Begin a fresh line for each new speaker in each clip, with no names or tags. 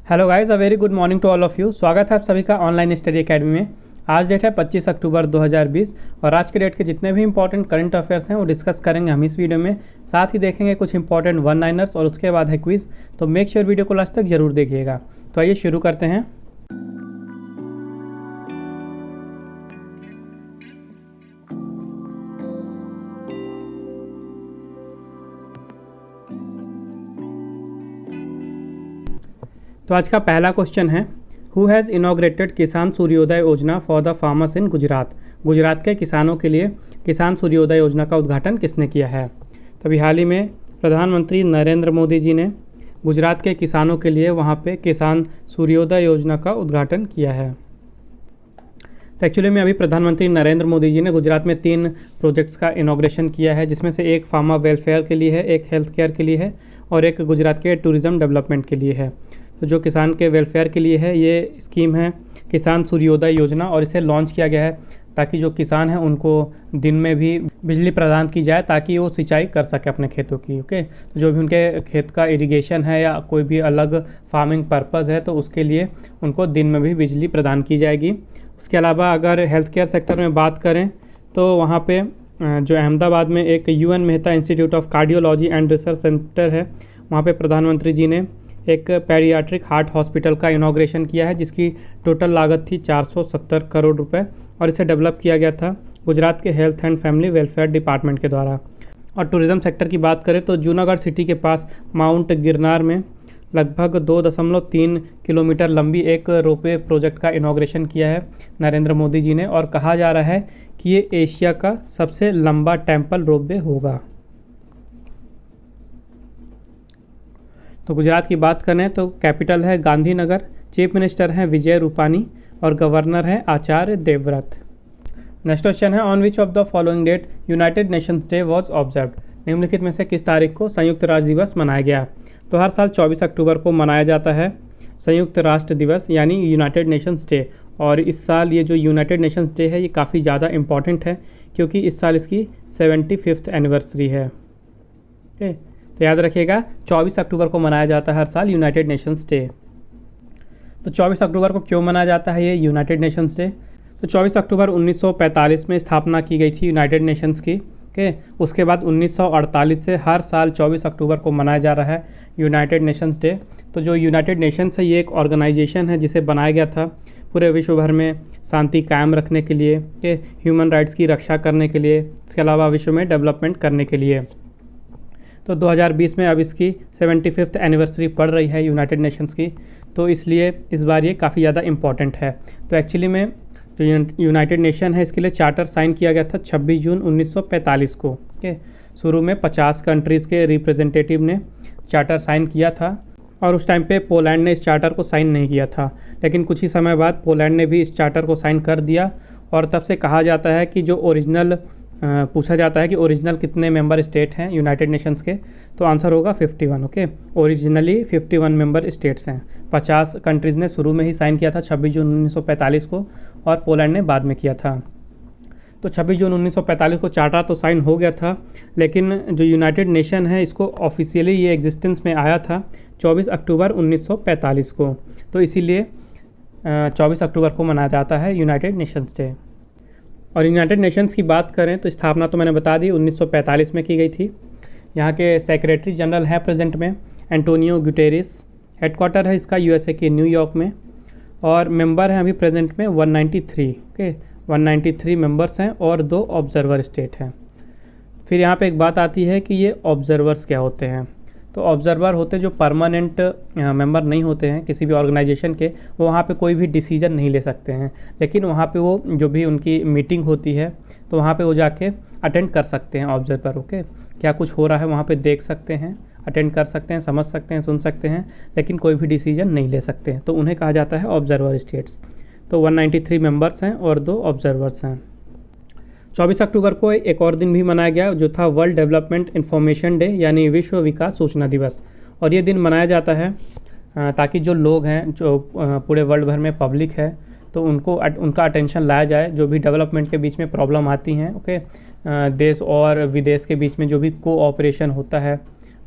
Hello guys, a very good morning to all of you. स्वागत है आप सभी का ऑनलाइन स्टडी एकेडमी में। आज डेट है 25 अक्टूबर 2020 और आज के डेट के जितने भी इंपॉर्टेंट करंट अफेयर्स हैं वो डिस्कस करेंगे हम इस वीडियो में। साथ ही देखेंगे कुछ इंपॉर्टेंट वन लाइनर्स और उसके बाद है क्विज। तो मेक श्योर वीडियो को लास्ट तक जरूर देखिएगा। तो आइए शुरू करते हैं। तो आज का पहला क्वेश्चन है, हु हैज़ इनॉग्रेटेड किसान सूर्योदय योजना for the farmers in Gujarat. Gujarat के किसानों के लिए किसान सूर्योदय योजना का उद्घाटन किसने किया है? तो अभी हाल ही में प्रधानमंत्री नरेंद्र मोदी जी ने गुजरात के किसानों के लिए वहाँ पे किसान सूर्योदय योजना का उद्घाटन किया है। तो एक्चुअली में अभी प्रधानमंत्री नरेंद्र मोदी जी ने गुजरात में 3 प्रोजेक्ट्स का इनॉग्रेशन किया है, जिसमें से एक फार्मर वेलफेयर के लिए है, एक हेल्थ केयर के लिए है और एक गुजरात के टूरिज़्म डेवलपमेंट के लिए है। तो जो किसान के वेलफेयर के लिए है, ये स्कीम है किसान सूर्योदय योजना और इसे लॉन्च किया गया है ताकि जो किसान हैं उनको दिन में भी बिजली प्रदान की जाए ताकि वो सिंचाई कर सके अपने खेतों की। ओके, तो जो भी उनके खेत का इरिगेशन है या कोई भी अलग फार्मिंग पर्पज़ है तो उसके लिए उनको दिन में भी बिजली प्रदान की जाएगी। उसके अलावा अगर हेल्थ केयर सेक्टर में बात करें तो वहाँ पे जो अहमदाबाद में एक UN Mehta institute of cardiology and research centre है, वहाँ पे प्रधानमंत्री जी ने एक पेडियाट्रिक हार्ट हॉस्पिटल का इनॉग्रेशन किया है, जिसकी टोटल लागत थी 470 करोड़ रुपए और इसे डेवलप किया गया था गुजरात के health and family welfare department के द्वारा। और टूरिज़्म सेक्टर की बात करें तो जूनागढ़ सिटी के पास माउंट गिरनार में लगभग 2.3 किलोमीटर लंबी एक रोपवे प्रोजेक्ट का इनॉग्रेशन किया है नरेंद्र मोदी जी ने और कहा जा रहा है कि ये एशिया का सबसे लंबा टेम्पल रोपवे होगा। तो गुजरात की बात करें तो कैपिटल है गांधीनगर, चीफ मिनिस्टर हैं विजय रूपानी और गवर्नर हैं आचार्य देवव्रत। नेक्स्ट क्वेश्चन है, on which of the following date United Nations day was observed. निम्नलिखित में से किस तारीख को संयुक्त राष्ट्र दिवस मनाया गया? तो हर साल 24 अक्टूबर को मनाया जाता है संयुक्त राष्ट्र दिवस यानी यूनाइटेड नेशंस डे। और इस साल ये जो यूनाइटेड नेशंस डे है ये काफ़ी ज़्यादा इम्पॉर्टेंट है क्योंकि इस साल इसकी 75th एनिवर्सरी है। ओके, तो याद रखिएगा 24 अक्टूबर को मनाया जाता है हर साल यूनाइटेड नेशंस डे। तो 24 अक्टूबर को क्यों मनाया जाता है ये यूनाइटेड नेशंस डे? तो 24 अक्टूबर 1945 में स्थापना की गई थी यूनाइटेड नेशंस की। ओके, उसके बाद 1948 से हर साल 24 अक्टूबर को मनाया जा रहा है यूनाइटेड नेशंस डे। तो जो यूनाइटेड नेशंस है ये एक ऑर्गेनाइजेशन है जिसे बनाया गया था पूरे विश्व भर में शांति कायम रखने के लिए, के ह्यूमन राइट्स की रक्षा करने के लिए, इसके अलावा विश्व में डेवलपमेंट करने के लिए। तो 2020 में अब इसकी 75th एनिवर्सरी पड़ रही है यूनाइटेड नेशंस की, तो इसलिए इस बार ये काफ़ी ज़्यादा इम्पॉर्टेंट है। तो एक्चुअली में जो यूनाइटेड नेशन है इसके लिए चार्टर साइन किया गया था 26 जून 1945 को। ओके, शुरू में 50 कंट्रीज़ के रिप्रेजेंटेटिव ने चार्टर साइन किया था और उस टाइम पे पोलैंड ने इस चार्टर को साइन नहीं किया था, लेकिन कुछ ही समय बाद पोलैंड ने भी इस चार्टर को साइन कर दिया और तब से कहा जाता है कि जो ओरिजिनल पूछा जाता है कि ओरिजिनल कितने मेंबर स्टेट हैं यूनाइटेड नेशंस के, तो आंसर होगा 51। ओके, ओरिजिनली 51 मेंबर स्टेट्स हैं। 50 कंट्रीज़ ने शुरू में ही साइन किया था 26 जून 1945 को और पोलैंड ने बाद में किया था। तो 26 जून 1945 को चार्टर तो साइन हो गया था, लेकिन जो यूनाइटेड नेशन है इसको ऑफिशियली ये एग्जिस्टेंस में आया था 24 अक्टूबर 1945 को। तो इसीलिए 24 अक्टूबर को मनाया जाता है यूनाइटेड नेशंस डे। और यूनाइटेड नेशंस की बात करें तो स्थापना तो मैंने बता दी 1945 में की गई थी। यहाँ के सेक्रेटरी जनरल हैं प्रेजेंट में एंटोनियो गुटेरेस। हेडक्वार्टर है इसका USA के न्यूयॉर्क में और मेंबर हैं अभी प्रेजेंट में 193। ओके, 193 मेंबर्स हैं और 2 ऑब्जर्वर स्टेट हैं। फिर यहाँ पे एक बात आती है कि ये ऑब्जर्वर्स क्या होते हैं। तो ऑब्जर्वर होते जो परमानेंट मेंबर नहीं होते हैं किसी भी ऑर्गेनाइजेशन के, वो वहाँ पे कोई भी डिसीजन नहीं ले सकते हैं, लेकिन वहाँ पे वो जो भी उनकी मीटिंग होती है तो वहाँ पे वो जाके अटेंड कर सकते हैं ऑब्जर्वर। ओके, क्या कुछ हो रहा है वहाँ पे देख सकते हैं, अटेंड कर सकते हैं, समझ सकते हैं, सुन सकते हैं, लेकिन कोई भी डिसीजन नहीं ले सकते हैं, तो उन्हें कहा जाता है ऑब्जर्वर स्टेट्स। तो 193 मेंबर्स हैं और 2 ऑब्जर्वर्स हैं। 24 अक्टूबर को एक और दिन भी मनाया गया जो था वर्ल्ड डेवलपमेंट इंफॉर्मेशन डे यानी विश्व विकास सूचना दिवस। और ये दिन मनाया जाता है ताकि जो लोग हैं जो पूरे वर्ल्ड भर में पब्लिक है तो उनका अटेंशन लाया जाए जो भी डेवलपमेंट के बीच में प्रॉब्लम आती हैं। ओके, देश और विदेश के बीच में जो भी कोऑपरेशन होता है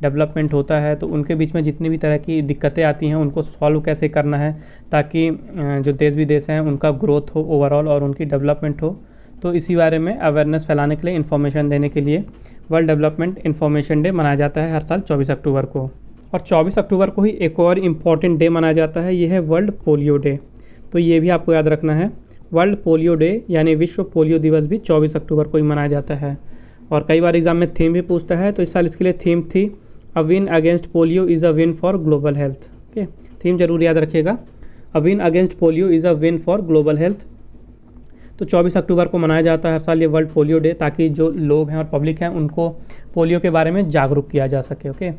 डेवलपमेंट होता है, तो उनके बीच में जितनी भी तरह की दिक्कतें आती हैं उनको सॉल्व कैसे करना है ताकि जो देश विदेश हैं उनका ग्रोथ हो ओवरऑल और उनकी डेवलपमेंट हो। तो इसी बारे में अवेयरनेस फैलाने के लिए, इन्फॉर्मेशन देने के लिए वर्ल्ड डेवलपमेंट इन्फॉर्मेशन डे मनाया जाता है हर साल 24 अक्टूबर को। और 24 अक्टूबर को ही एक और इम्पॉर्टेंट डे मनाया जाता है, ये है वर्ल्ड पोलियो डे। तो ये भी आपको याद रखना है, वर्ल्ड पोलियो डे यानी विश्व पोलियो दिवस भी 24 अक्टूबर को ही मनाया जाता है। और कई बार एग्जाम में थीम भी पूछता है, तो इस साल इसके लिए थीम थी a win against polio is a win for global health. Okay, theme जरूर याद रखिएगा, a win against polio is a win for global health. तो 24 अक्टूबर को मनाया जाता है हर साल ये वर्ल्ड पोलियो डे, ताकि जो लोग हैं और पब्लिक हैं उनको पोलियो के बारे में जागरूक किया जा सके। ओके,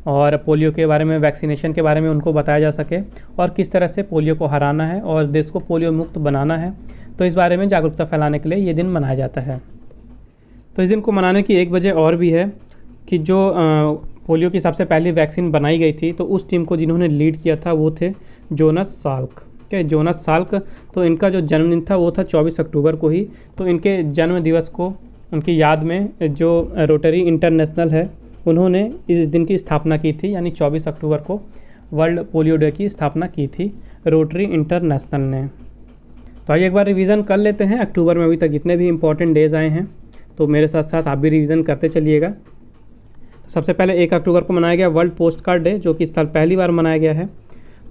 और पोलियो के बारे में, वैक्सीनेशन के बारे में उनको बताया जा सके और किस तरह से पोलियो को हराना है और देश को पोलियो मुक्त बनाना है। तो इस बारे में जागरूकता फैलाने के लिए ये दिन मनाया जाता है। तो इस दिन को मनाने की एक वजह और भी है कि जो पोलियो की सबसे पहली वैक्सीन बनाई गई थी, तो उस टीम को जिन्होंने लीड किया था वो थे जोनास साल्क। के जोनास साल्क, तो इनका जो जन्मदिन था वो था 24 अक्टूबर को ही। तो इनके जन्म दिवस को उनकी याद में जो रोटरी इंटरनेशनल है उन्होंने इस दिन की स्थापना की थी, यानी 24 अक्टूबर को वर्ल्ड पोलियो डे की स्थापना की थी रोटरी इंटरनेशनल ने। तो आइए एक बार रिवीजन कर लेते हैं अक्टूबर में अभी तक जितने भी इंपॉर्टेंट डेज़ आए हैं, तो मेरे साथ साथ आप भी रिवीजन करते चलिएगा। तो सबसे पहले 1 अक्टूबर को मनाया गया वर्ल्ड पोस्ट कार्ड डे, जो कि इस साल पहली बार मनाया गया है।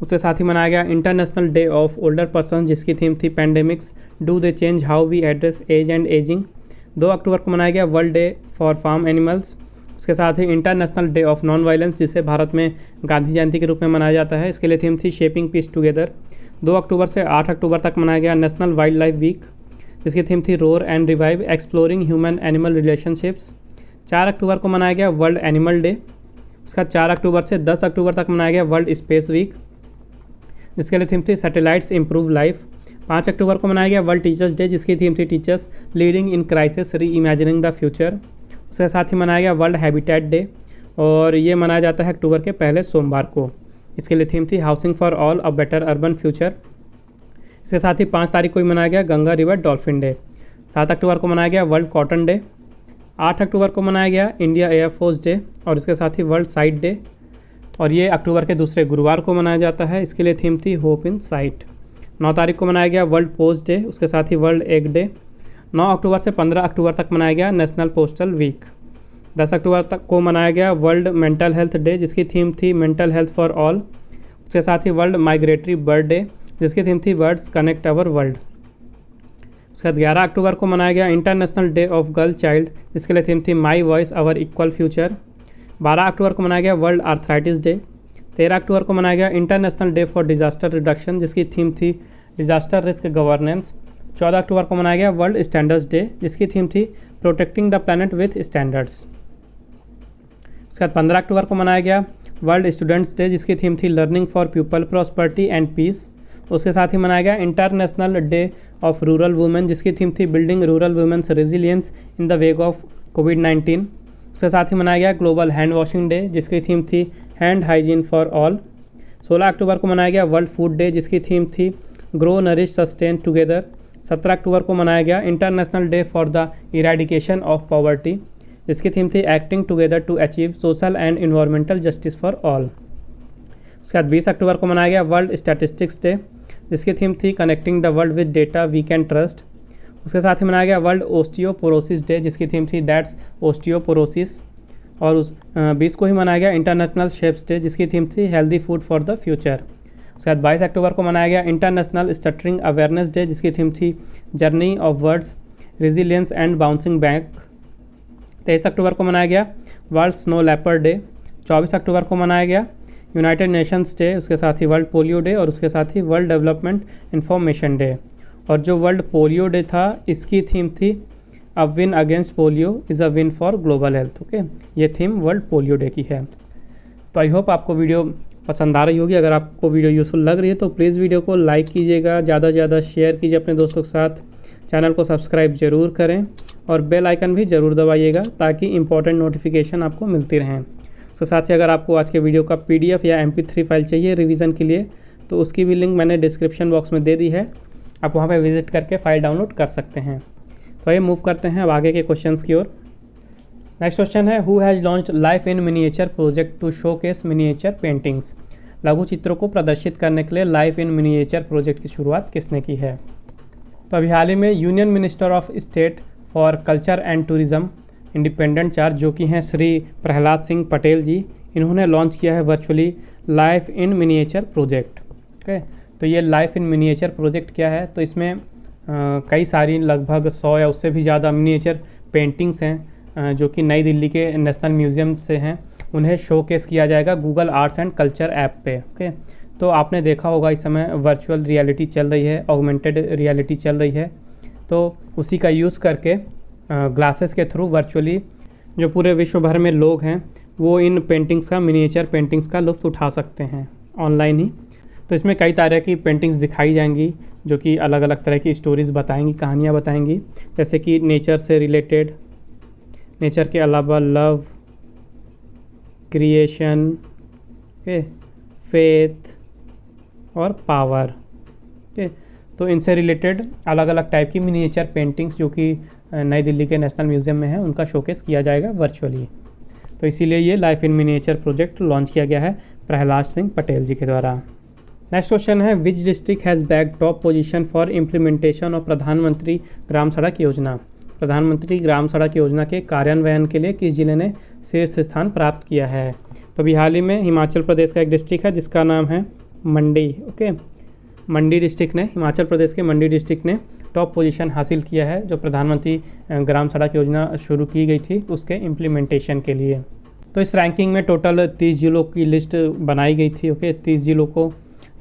उसके साथ ही मनाया गया international day of older person, जिसकी थीम थी pandemics do they change how we address age and ageing. 2 अक्टूबर को मनाया गया world day for farm animals. उसके साथ ही international day of non violence, जिसे भारत में गांधी जयंती के रूप में मनाया जाता है। इसके लिए थीम थी शेपिंग पीस टुगेदर। 2 अक्टूबर से 8 अक्टूबर तक मनाया गया नेशनल वाइल्ड लाइफ वीक, जिसकी थीम थी roar and revive exploring human animal relationships. 4 अक्टूबर को मनाया गया वर्ल्ड एनिमल डे। उसका 4 अक्टूबर से 10 अक्टूबर तक मनाया गया वर्ल्ड स्पेस वीक, जिसके लिए थीम थी सैटेलाइट्स इम्प्रूव लाइफ। 5 अक्टूबर को मनाया गया वर्ल्ड टीचर्स डे, जिसकी थीम थी टीचर्स लीडिंग इन क्राइसिस री इमेजिनिंग द फ्यूचर। उसके साथ ही मनाया गया वर्ल्ड हैबिटेट डे, और ये मनाया जाता है अक्टूबर के पहले सोमवार को। इसके लिए थीम थी housing for all a better urban future. इसके साथ ही 5 तारीख को ही मनाया गया गंगा रिवर डॉल्फिन डे। 7 अक्टूबर को मनाया गया वर्ल्ड कॉटन डे। 8 अक्टूबर को मनाया गया इंडिया एयरफोर्स डे, और इसके साथ ही वर्ल्ड साइट डे, और ये अक्टूबर के दूसरे गुरुवार को मनाया जाता है। इसके लिए थीम थी होप इन साइट। 9 तारीख को मनाया गया वर्ल्ड पोस्ट डे, उसके साथ ही वर्ल्ड एग डे। 9 अक्टूबर से 15 अक्टूबर तक मनाया गया नेशनल पोस्टल वीक। 10 अक्टूबर तक को मनाया गया वर्ल्ड मेंटल हेल्थ डे, जिसकी थीम थी मेंटल हेल्थ फॉर ऑल। उसके साथ ही वर्ल्ड माइग्रेटरी बर्ड डे, जिसकी थीम थी बर्ड्स कनेक्ट अवर वर्ल्ड। उसके बाद 11 अक्टूबर को मनाया गया international day of girl child, जिसके लिए थीम थी my voice our equal future. 12 अक्टूबर को मनाया गया वर्ल्ड आर्थराइटिस डे। 13 अक्टूबर को मनाया गया international day for disaster reduction, जिसकी थीम थी डिजास्टर रिस्क गवर्नेंस। 14 अक्टूबर को मनाया गया वर्ल्ड स्टैंडर्ड्स डे, जिसकी थीम थी protecting the planet with standards. उसके बाद 15 अक्टूबर को मनाया गया वर्ल्ड स्टूडेंट्स डे, जिसकी थीम थी learning for people prosperity and peace. उसके साथ ही मनाया गया international day of rural women, जिसकी थीम थी building rural women's resilience in the वेग ऑफ कोविड-19। उसके साथ ही मनाया गया ग्लोबल हैंड वॉशिंग डे, जिसकी थीम थी हैंड हाइजीन फॉर ऑल। 16 अक्टूबर को मनाया गया वर्ल्ड फूड डे, जिसकी थीम थी ग्रो नरिश सस्टेन टुगेदर। 17 अक्टूबर को मनाया गया international day for the eradication of poverty, जिसकी थीम थी acting together to achieve social and environmental justice for all. उसके बाद 20 अक्टूबर को मनाया गया वर्ल्ड स्टैटिस्टिक्स डे, जिसकी थीम थी connecting the world with data we can trust. उसके साथ ही मनाया गया वर्ल्ड ओस्टियोपोरोसिस डे, जिसकी थीम थी दैट्स ओस्टियोपोरोसिस। और 20 को ही मनाया गया इंटरनेशनल शेफ्स डे, जिसकी थीम थी healthy food for the future. उसके बाद 22 अक्टूबर को मनाया गया इंटरनेशनल स्टटरिंग अवेयरनेस डे, जिसकी थीम थी journey of words resilience and bouncing back. 23 अक्टूबर को मनाया गया वर्ल्ड स्नो लेपर्ड डे। 24 अक्टूबर को मनाया गया यूनाइटेड नेशंस डे, उसके साथ ही वर्ल्ड पोलियो डे, और उसके साथ ही वर्ल्ड डेवलपमेंट इंफॉर्मेशन डे। और जो वर्ल्ड पोलियो डे था इसकी थीम थी a win against polio is a win for global health. Okay, ये थीम वर्ल्ड पोलियो डे की है। तो आई होप आपको वीडियो पसंद आ रही होगी। अगर आपको वीडियो यूज़फुल लग रही है तो प्लीज़ वीडियो को लाइक कीजिएगा, ज़्यादा से ज़्यादा शेयर कीजिए अपने दोस्तों के साथ, चैनल को सब्सक्राइब ज़रूर करें और बेल आइकन भी ज़रूर दबाइएगा ताकि इंपॉर्टेंट नोटिफिकेशन आपको मिलती रहें। उसके साथ ही अगर आपको आज के वीडियो का PDF या MP3 फाइल चाहिए रिवीजन के लिए तो उसकी भी लिंक मैंने डिस्क्रिप्शन बॉक्स में दे दी है, आप वहाँ पे विजिट करके फ़ाइल डाउनलोड कर सकते हैं। तो ये मूव करते हैं अब आगे के क्वेश्चंस की ओर। नेक्स्ट क्वेश्चन है, who has launched life in miniature project to showcase miniature paintings. लघु चित्रों को प्रदर्शित करने के लिए लाइफ इन मिनिएचर प्रोजेक्ट की शुरुआत किसने की है? तो अभी हाल ही में union minister of state for culture and tourism independent charge जो कि हैं श्री प्रहलाद सिंह पटेल जी, इन्होंने लॉन्च किया है virtually life in miniature project. Okay, तो ये लाइफ इन मिनिएचर प्रोजेक्ट क्या है? तो इसमें कई सारी लगभग 100 या उससे भी ज़्यादा मिनिएचर पेंटिंग्स हैं जो कि नई दिल्ली के नेशनल म्यूज़ियम से हैं, उन्हें शोकेस किया जाएगा Google arts and culture app पे। ओके, तो आपने देखा होगा इस समय वर्चुअल रियलिटी चल रही है, ऑगमेंटेड रियलिटी चल रही है, तो उसी का यूज़ करके ग्लासेस के थ्रू वर्चुअली जो पूरे विश्व भर में लोग हैं वो इन पेंटिंग्स का, मिनिएचर पेंटिंग्स का लुत्फ़ उठा सकते हैं ऑनलाइन ही। तो इसमें कई तरह की पेंटिंग्स दिखाई जाएंगी जो कि अलग अलग तरह की स्टोरीज़ बताएंगी, कहानियाँ बताएंगी, जैसे कि नेचर से रिलेटेड, नेचर के अलावा लव, क्रिएशन, ओके, फेथ और पावर। ओके, तो इनसे रिलेटेड अलग अलग टाइप की मिनिएचर पेंटिंग्स जो कि नई दिल्ली के नेशनल म्यूज़ियम में है उनका शोकेस किया जाएगा वर्चुअली। तो इसीलिए ये life in miniature project launch किया गया है प्रहलाद सिंह पटेल जी के द्वारा। नेक्स्ट क्वेश्चन है, which district has bag top position for implementation of प्रधानमंत्री ग्राम सड़क योजना। प्रधानमंत्री ग्राम सड़क योजना के कार्यान्वयन के लिए किस जिले ने शीर्ष स्थान प्राप्त किया है? तो अभी हाल ही में हिमाचल प्रदेश का एक डिस्ट्रिक्ट है जिसका नाम है मंडी। ओके, मंडी डिस्ट्रिक्ट ने, हिमाचल प्रदेश के मंडी डिस्ट्रिक्ट ने टॉप पोजीशन हासिल किया है जो प्रधानमंत्री ग्राम सड़क योजना शुरू की गई थी उसके इम्प्लीमेंटेशन के लिए। तो इस रैंकिंग में टोटल 30 जिलों की लिस्ट बनाई गई थी। ओके, 30 जिलों को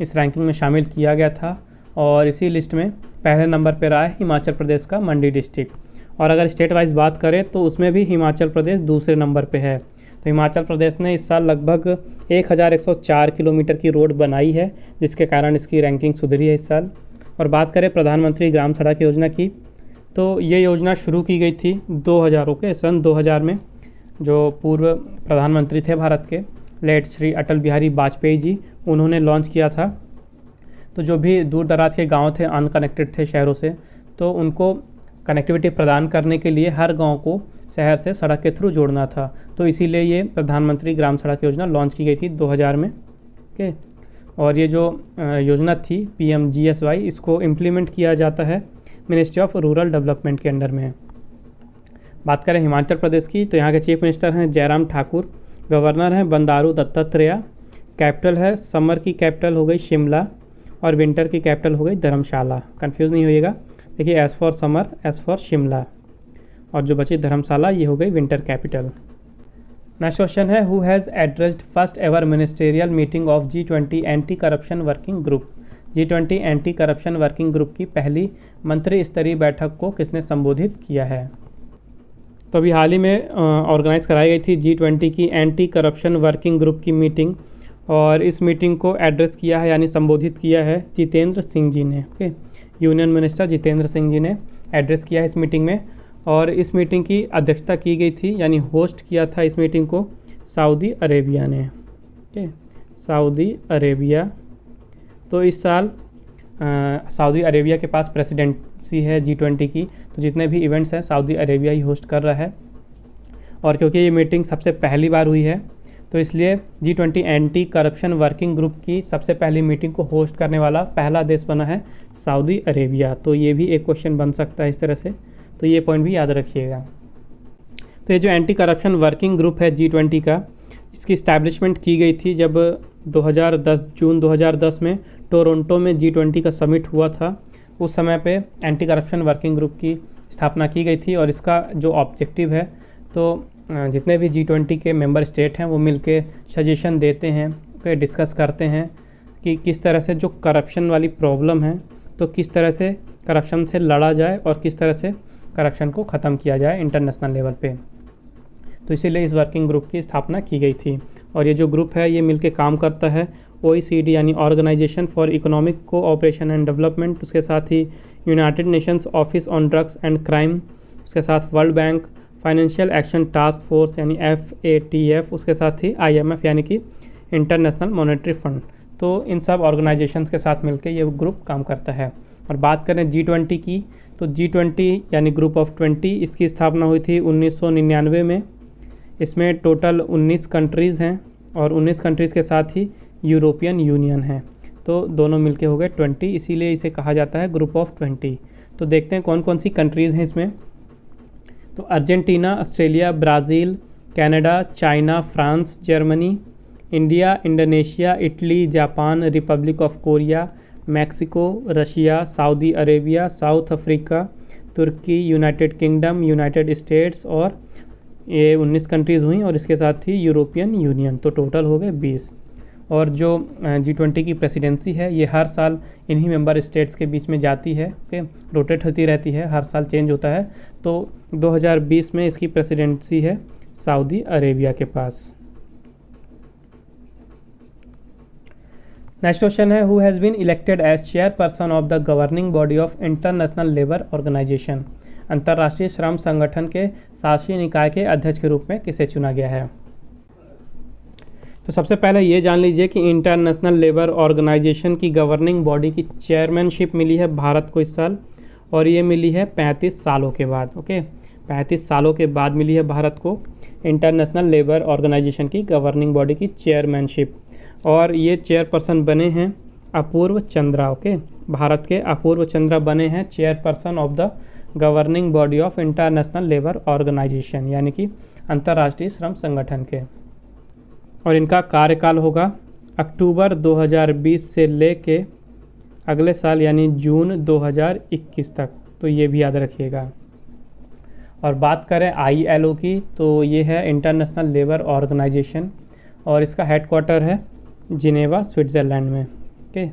इस रैंकिंग में शामिल किया गया था और इसी लिस्ट में पहले नंबर पर रहा है हिमाचल प्रदेश का मंडी डिस्ट्रिक्ट। और अगर स्टेट वाइज बात करें तो उसमें भी हिमाचल प्रदेश दूसरे नंबर पे है। तो हिमाचल प्रदेश ने इस साल लगभग 1104 किलोमीटर की रोड बनाई है जिसके कारण इसकी रैंकिंग सुधरी है इस साल। और बात करें प्रधानमंत्री ग्राम सड़क योजना की, तो ये योजना शुरू की गई थी 2000 के सन 2000 में। जो पूर्व प्रधानमंत्री थे भारत के, लेट श्री अटल बिहारी वाजपेयी जी, उन्होंने लॉन्च किया था। तो जो भी दूर दराज के गांव थे, अनकनेक्टेड थे शहरों से, तो उनको कनेक्टिविटी प्रदान करने के लिए हर गांव को शहर से सड़क के थ्रू जोड़ना था। तो इसीलिए ये प्रधानमंत्री ग्राम सड़क योजना लॉन्च की गई थी 2000 में। ओके, और ये जो योजना थी PMGSY, इसको इम्प्लीमेंट किया जाता है मिनिस्ट्री ऑफ रूरल डेवलपमेंट के अंडर में। बात करें हिमाचल प्रदेश की, तो यहाँ के चीफ मिनिस्टर हैं जयराम ठाकुर, गवर्नर हैं बंडारू दत्तात्रेय, कैपिटल है, समर की कैपिटल हो गई शिमला और विंटर की कैपिटल हो गई धर्मशाला। कंफ्यूज नहीं होइएगा, देखिए S for summer, S for Shimla, और जो बची धर्मशाला ये हो गई विंटर कैपिटल। नेक्स्ट क्वेश्चन है, who has addressed first ever ministerial meeting of G20 anti corruption working group. G20 anti corruption working group की पहली मंत्री स्तरीय बैठक को किसने संबोधित किया है? तो अभी हाल ही में ऑर्गेनाइज कराई गई थी G20 की एंटी करप्शन वर्किंग ग्रुप की मीटिंग, और इस मीटिंग को एड्रेस किया है यानी संबोधित किया है जितेंद्र सिंह जी ने। Okay, union minister Jitendra Singh ji ने एड्रेस किया है इस मीटिंग में, और इस मीटिंग की अध्यक्षता की गई थी यानी होस्ट किया था इस मीटिंग को सऊदी अरेबिया ने। Okay, Saudi Arabia. तो इस साल सऊदी अरेबिया के पास प्रेसिडेंसी है G20 की, तो जितने भी इवेंट्स हैं सऊदी अरेबिया ही होस्ट कर रहा है। और क्योंकि ये मीटिंग सबसे पहली बार हुई है तो इसलिए G20 anti corruption working group की सबसे पहली मीटिंग को होस्ट करने वाला पहला देश बना है सऊदी अरेबिया। तो ये भी एक क्वेश्चन बन सकता है इस तरह से, तो ये पॉइंट भी याद रखिएगा। तो ये जो एंटी करप्शन वर्किंग ग्रुप है G20 का, इसकी इस्टेब्लिशमेंट की गई थी जब 2010 जून 2010 में टोरंटो में G20 का समिट हुआ था। उस समय पे एंटी करप्शन वर्किंग ग्रुप की स्थापना की गई थी, और इसका जो ऑब्जेक्टिव है, तो जितने भी G20 के मेंबर स्टेट हैं वो मिलके सजेशन देते हैं, डिस्कस करते हैं कि किस तरह से जो करप्शन वाली प्रॉब्लम है तो किस तरह से करप्शन से लड़ा जाए और किस तरह से करप्शन को ख़त्म किया जाए इंटरनेशनल लेवल पे। तो इसीलिए इस वर्किंग ग्रुप की स्थापना की गई थी। और ये जो ग्रुप है ये मिलके काम करता है OECD यानी organisation for economic cooperation and development, उसके साथ ही United Nations office on drugs and crime, उसके साथ world bank, financial action task force यानी FATF, उसके साथ ही IMF यानी कि इंटरनेशनल मॉनेटरी फंड। तो इन सब ऑर्गेनाइजेशंस के साथ मिलकर ये ग्रुप काम करता है। और बात करें G20 की, तो G20 यानी ग्रुप ऑफ 20, इसकी स्थापना हुई थी 1999 में इसमें टोटल 19 कंट्रीज़ हैं और 19 कंट्रीज़ के साथ ही यूरोपियन यूनियन है, तो दोनों मिलके हो गए 20, इसीलिए इसे कहा जाता है ग्रुप ऑफ 20। तो देखते हैं कौन कौन सी कंट्रीज़ हैं इसमें। तो Argentina, Australia, Brazil, Canada, China, France, Germany, India, Indonesia, Italy, Japan, Republic of Korea, Mexico, Russia, Saudi Arabia, South Africa, Turkey, United Kingdom, United States, और ये 19 कंट्रीज़ हुई और इसके साथ ही यूरोपियन यूनियन, तो टोटल हो गए 20। और जो G20 की प्रेसिडेंसी है ये हर साल इन्हीं मेंबर स्टेट्स के बीच में जाती है, ओके, रोटेट होती रहती है, हर साल चेंज होता है। तो 2020 में इसकी प्रेसिडेंसी है सऊदी अरेबिया के पास। नेक्स्ट क्वेश्चन है, who has been elected as chairperson of the governing body of International Labour Organization. अंतर्राष्ट्रीय श्रम संगठन के शासी निकाय के अध्यक्ष के रूप में किसे चुना गया है। तो सबसे पहले ये जान लीजिए कि इंटरनेशनल लेबर ऑर्गेनाइजेशन की गवर्निंग बॉडी की चेयरमैनशिप मिली है भारत को इस साल, और ये मिली है 35 सालों के बाद। ओके, 35 सालों के बाद मिली है भारत को इंटरनेशनल लेबर ऑर्गेनाइजेशन की गवर्निंग बॉडी की चेयरमैनशिप, और ये चेयरपर्सन बने हैं अपूर्व चंद्रा। ओके, भारत के अपूर्व चंद्रा बने हैं chairperson of the governing body of International Labour Organization, यानी कि अंतर्राष्ट्रीय श्रम संगठन के। और इनका कार्यकाल होगा अक्टूबर 2020 से लेके अगले साल यानी जून 2021 तक, तो ये भी याद रखिएगा। और बात करें ILO की, तो ये है इंटरनेशनल लेबर ऑर्गेनाइजेशन, और इसका हेडक्वार्टर है जिनेवा, स्विट्ज़रलैंड में। ओके,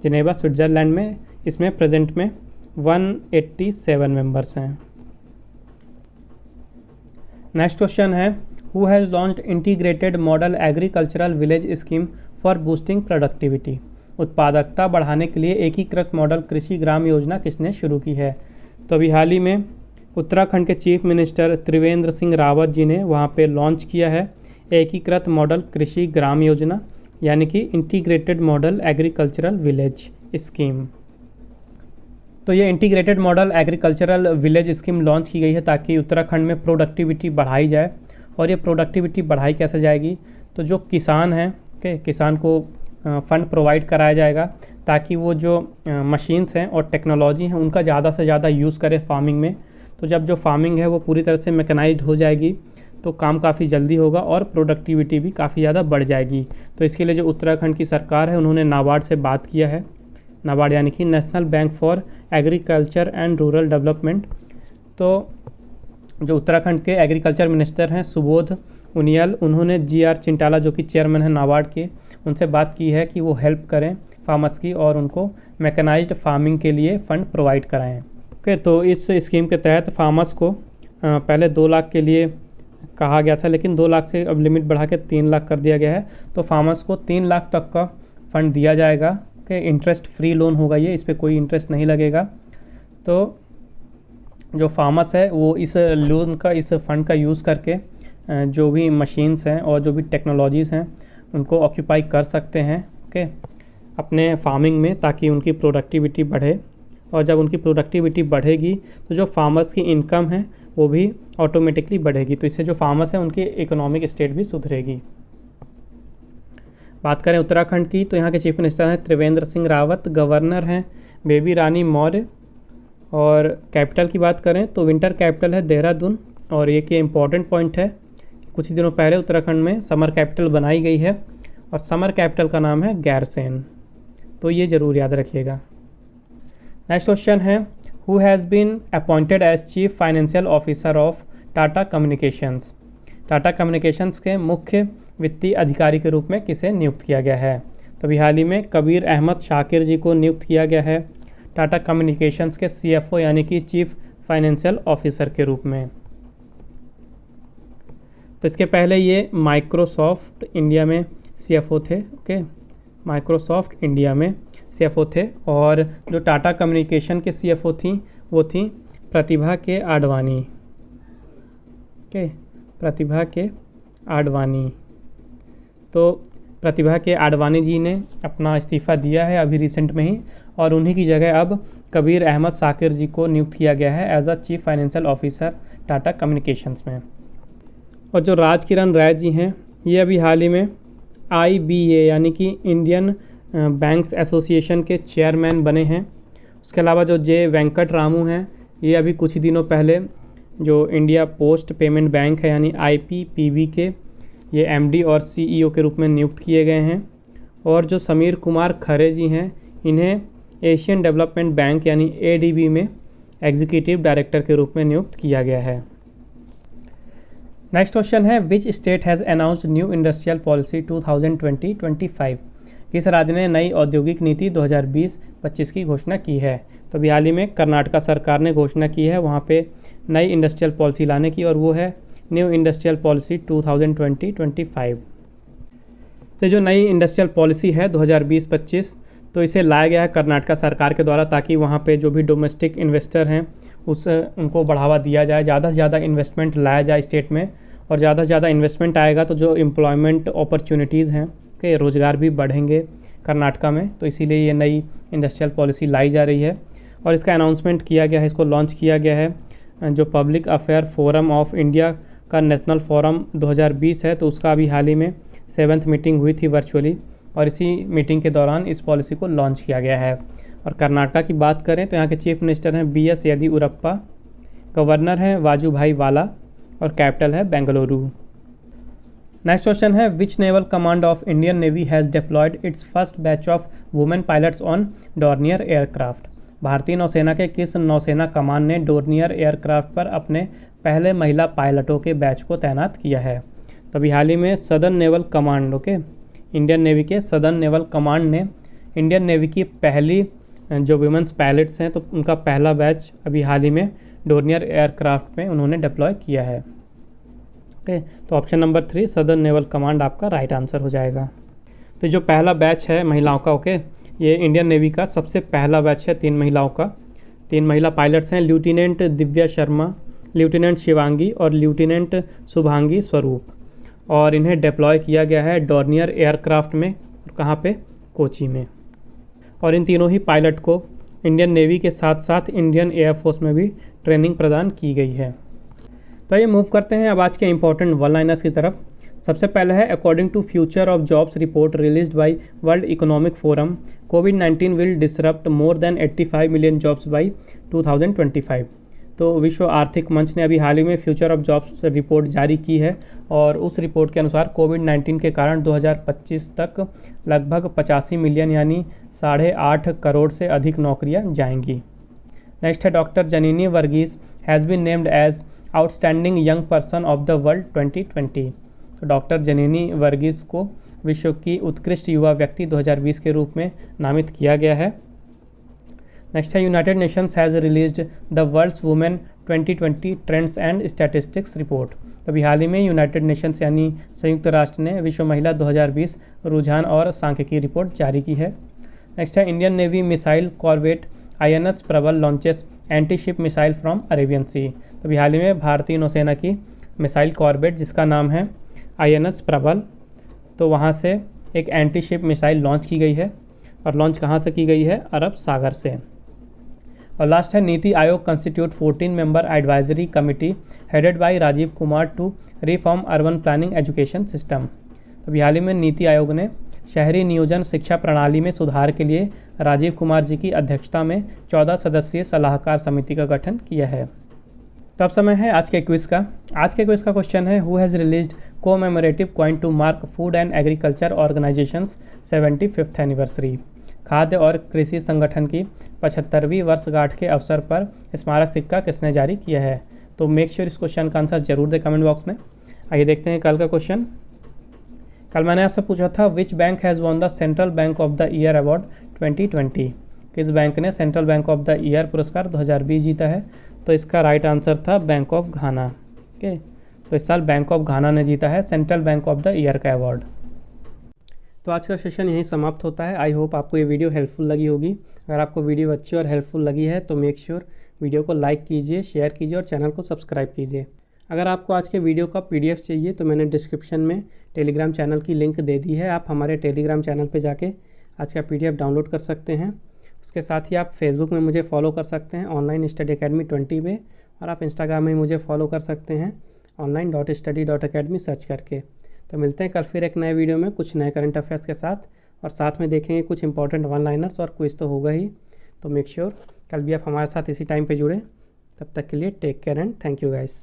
जिनेवा, स्विट्ज़रलैंड में। इसमें प्रेजेंट में 187 मेंबर्स हैं। नेक्स्ट क्वेश्चन है, who has launched integrated model agricultural village scheme for boosting productivity. उत्पादकता बढ़ाने के लिए एकीकृत मॉडल कृषि ग्राम योजना किसने शुरू की है। तो अभी हाल ही में उत्तराखंड के चीफ मिनिस्टर त्रिवेंद्र सिंह रावत जी ने वहाँ पे लॉन्च किया है एकीकृत मॉडल कृषि ग्राम योजना, यानी कि integrated model agricultural village scheme. तो ये integrated model agricultural village scheme launch की गई है ताकि उत्तराखंड में प्रोडक्टिविटी बढ़ाई जाए। और ये प्रोडक्टिविटी बढ़ाई कैसे जाएगी, तो जो किसान हैं, ओके, किसान को फ़ंड प्रोवाइड कराया जाएगा ताकि वो जो मशीन्स हैं और टेक्नोलॉजी हैं उनका ज़्यादा से ज़्यादा यूज़ करे फार्मिंग में। तो जब जो फार्मिंग है वो पूरी तरह से मैकेनाइज्ड हो जाएगी तो काम काफ़ी जल्दी होगा और प्रोडक्टिविटी भी काफ़ी ज़्यादा बढ़ जाएगी। तो इसके लिए जो उत्तराखंड की सरकार है उन्होंने नाबार्ड से बात किया है, नाबार्ड यानी कि national bank for agriculture and rural development. तो जो उत्तराखंड के एग्रीकल्चर मिनिस्टर हैं सुबोध उनियाल, उन्होंने GR चिंटाला जो कि चेयरमैन है नाबार्ड के, उनसे बात की है कि वो हेल्प करें फार्मर्स की और उनको मैकेनाइज्ड फार्मिंग के लिए फ़ंड प्रोवाइड कराएं। ओके, तो इस स्कीम के तहत फार्मर्स को पहले 2 लाख के लिए कहा गया था, लेकिन 2 लाख से अब लिमिट बढ़ा के 3 लाख कर दिया गया है। तो फार्मर्स को 3 लाख तक का फ़ंड दिया जाएगा। ओके, इंटरेस्ट फ्री लोन होगा ये, इस पर कोई इंटरेस्ट नहीं लगेगा। तो जो फार्मर्स है वो इस लोन का, इस फंड का यूज़ करके जो भी मशीन्स हैं और जो भी टेक्नोलॉजीज़ हैं उनको ऑक्यूपाई कर सकते हैं, ओके, अपने फार्मिंग में, ताकि उनकी प्रोडक्टिविटी बढ़े। और जब उनकी प्रोडक्टिविटी बढ़ेगी तो जो फार्मर्स की इनकम है वो भी ऑटोमेटिकली बढ़ेगी, तो इससे जो फार्मर्स हैं उनकी इकोनॉमिक स्टेट भी सुधरेगी। बात करें उत्तराखंड की, तो यहाँ के चीफ मिनिस्टर हैं त्रिवेंद्र सिंह रावत, गवर्नर हैं बेबी रानी मौर्य, और कैपिटल की बात करें तो विंटर कैपिटल है देहरादून। और ये कि इम्पॉर्टेंट पॉइंट है, कुछ ही दिनों पहले उत्तराखंड में समर कैपिटल बनाई गई है और समर कैपिटल का नाम है गैरसेन, तो ये ज़रूर याद रखिएगा। नेक्स्ट क्वेश्चन है, who has been appointed as chief financial officer of Tata communications. Tata communications के मुख्य वित्तीय अधिकारी के रूप में किसे नियुक्त किया गया है। तो अभी हाल ही में कबीर अहमद शाकिर जी को नियुक्त किया गया है टाटा कम्युनिकेशंस के CFO यानी कि चीफ फाइनेंशियल ऑफिसर के रूप में। तो इसके पहले ये माइक्रोसॉफ्ट इंडिया में CFO थे, ओके, माइक्रोसॉफ्ट इंडिया में CFO थे। और जो टाटा कम्युनिकेशन के CFO थी वो थी प्रतिभा के आडवाणी, ओके, प्रतिभा के आडवाणी। तो प्रतिभा के आडवाणी जी ने अपना इस्तीफ़ा दिया है अभी रिसेंट में ही, और उन्हीं की जगह अब कबीर अहमद शाकिर जी को नियुक्त किया गया है as a chief financial officer Tata communications में। और जो राजकिरण राय जी हैं ये अभी हाल ही में IBA यानी कि इंडियन बैंक्स एसोसिएशन के चेयरमैन बने हैं। उसके अलावा जो जे वेंकट रामू हैं ये अभी कुछ ही दिनों पहले जो इंडिया पोस्ट पेमेंट बैंक है यानी IPPB के ये MD और CEO के रूप में नियुक्त किए गए हैं। और जो समीर कुमार खरे जी हैं इन्हें एशियन डेवलपमेंट बैंक यानी ADB में एग्जीक्यूटिव डायरेक्टर के रूप में नियुक्त किया गया है। नेक्स्ट क्वेश्चन है which state has announced new industrial policy 2020-25। किस राज्य ने नई औद्योगिक नीति 2020-25 की घोषणा की है? तो अभी हाल ही में कर्नाटका सरकार ने घोषणा की है वहाँ पे नई इंडस्ट्रियल पॉलिसी लाने की, और वो है न्यू इंडस्ट्रियल पॉलिसी 2020-25। तो जो नई इंडस्ट्रियल पॉलिसी है 2020-25 तो इसे लाया गया है कर्नाटका सरकार के द्वारा, ताकि वहाँ पे जो भी डोमेस्टिक इन्वेस्टर हैं उनको बढ़ावा दिया जाए, ज़्यादा से ज़्यादा इन्वेस्टमेंट लाया जाए स्टेट में। और ज़्यादा से ज़्यादा इन्वेस्टमेंट आएगा तो जो एम्प्लॉयमेंट अपॉर्चुनिटीज़ हैं के रोज़गार भी बढ़ेंगे कर्नाटका में। तो इसीलिए ये नई इंडस्ट्रियल पॉलिसी लाई जा रही है और इसका अनाउंसमेंट किया गया है, इसको लॉन्च किया गया है। जो public affair forum of India का नेशनल फोरम 2020 है तो उसका अभी हाल ही में 7th मीटिंग हुई थी वर्चुअली, और इसी मीटिंग के दौरान इस पॉलिसी को लॉन्च किया गया है। और कर्नाटका की बात करें तो यहाँ के चीफ मिनिस्टर हैं BS येदियुरप्पा, गवर्नर हैं वाजूभाई वाला और कैपिटल है बेंगलुरु। नेक्स्ट क्वेश्चन है which naval command of Indian navy has deployed its first batch of women pilots on Dornier aircraft. भारतीय नौसेना के किस नौसेना कमान ने डॉर्नियर एयरक्राफ्ट पर अपने पहले महिला पायलटों के बैच को तैनात किया है? तो अभी हाल ही में सदर्न नेवल कमांड के इंडियन नेवी के सदर्न नेवल कमांड ने इंडियन नेवी की पहली जो वुमेन्स पायलट्स हैं तो उनका पहला बैच अभी हाल ही में डॉर्नियर एयरक्राफ्ट में उन्होंने डिप्लॉय किया है। ओके, तो option number 3 southern naval command आपका राइट आंसर हो जाएगा। तो जो पहला बैच है महिलाओं का, ओके, ये इंडियन नेवी का सबसे पहला बैच है 3 महिलाओं का। 3 महिला पायलट्स हैं, लेफ्टिनेंट दिव्या शर्मा, लेफ्टिनेंट शिवांगी और लेफ्टिनेंट शुभांगी स्वरूप, और इन्हें डिप्लॉय किया गया है डॉर्नियर एयरक्राफ्ट में। कहाँ पे? कोची में। और इन तीनों ही पायलट को इंडियन नेवी के साथ साथ इंडियन एयरफोर्स में भी ट्रेनिंग प्रदान की गई है। तो ये मूव करते हैं अब आज के इंपॉर्टेंट वन लाइनर्स की तरफ। सबसे पहले है according to future of jobs report released by world economic forum, कोविड-19 will disrupt more than 85 million jobs by 2025। तो विश्व आर्थिक मंच ने अभी हाल ही में फ्यूचर ऑफ जॉब्स रिपोर्ट जारी की है, और उस रिपोर्ट के अनुसार कोविड-19 के कारण 2025 तक लगभग 85 मिलियन यानी 8.5 करोड़ से अधिक नौकरियां जाएंगी। नेक्स्ट है doctor Janani Varghese has been named as outstanding young person of the world 2020। तो डॉक्टर जननी वर्गीस को विश्व की उत्कृष्ट युवा व्यक्ति 2020 के रूप में नामित किया गया है। नेक्स्ट है united nations has released the world's women 2020 trends and statistics report. तो अभी हाल ही में यूनाइटेड नेशंस यानी संयुक्त राष्ट्र ने विश्व महिला 2020 रुझान और सांख्यिकी रिपोर्ट जारी की है। नेक्स्ट है Indian navy missile corvette INS Prabal launches anti ship missile from Arabian sea. तो अभी हाल ही में भारतीय नौसेना की मिसाइल कॉर्वेट जिसका नाम है INS प्रबल, तो वहाँ से एक एंटी शिप मिसाइल लॉन्च की गई है, और लॉन्च कहाँ से की गई है? अरब सागर से। और लास्ट है NITI Aayog constitute 14 member advisory committee headed by Rajiv Kumar to reform urban planning education system. तो अभी हाल ही में नीति आयोग ने शहरी नियोजन शिक्षा प्रणाली में सुधार के लिए राजीव कुमार जी की अध्यक्षता में 14 सदस्यीय सलाहकार समिति का गठन किया है। तो अब समय है आज के क्विज का। आज के क्विज का क्वेश्चन है who has released commemorative coin to mark food and agriculture organisations 75th anniversary. खाद्य और कृषि संगठन की 75वीं वर्षगांठ के अवसर पर स्मारक सिक्का किसने जारी किया है? तो मेक श्योर इस क्वेश्चन का आंसर जरूर दें कमेंट बॉक्स में। आइए देखते हैं कल का क्वेश्चन। कल मैंने आपसे पूछा था which bank has won the central bank of the year award 2020। किस बैंक ने central bank of the year पुरस्कार 2020 जीता है? तो इसका राइट आंसर था बैंक ऑफ घाना। ओके, तो इस साल बैंक ऑफ घाना ने जीता है central bank of the year का अवार्ड। तो आज का सेशन यहीं समाप्त होता है। आई होप आपको ये वीडियो हेल्पफुल लगी होगी। अगर आपको वीडियो अच्छी और हेल्पफुल लगी है तो मेक श्योर वीडियो को लाइक कीजिए, शेयर कीजिए और चैनल को सब्सक्राइब कीजिए। अगर आपको आज के वीडियो का PDF चाहिए तो मैंने डिस्क्रिप्शन में टेलीग्राम चैनल की लिंक दे दी है। आप हमारे टेलीग्राम चैनल पे जाके आज का PDF डाउनलोड कर सकते हैं। उसके साथ ही आप फेसबुक में मुझे फॉलो कर सकते हैं ऑनलाइन स्टडी अकेडमी 20 में, और आप इंस्टाग्राम में मुझे फॉलो कर सकते हैं online.study.academy सर्च करके। तो मिलते हैं कल फिर एक नए वीडियो में कुछ नए करंट अफेयर्स के साथ, और साथ में देखेंगे कुछ इंपॉर्टेंट वन लाइनर्स और क्विज तो होगा ही। तो मेक श्योर कल भी आप हमारे साथ इसी टाइम पे जुड़े। तब तक के लिए take care and thank you guys.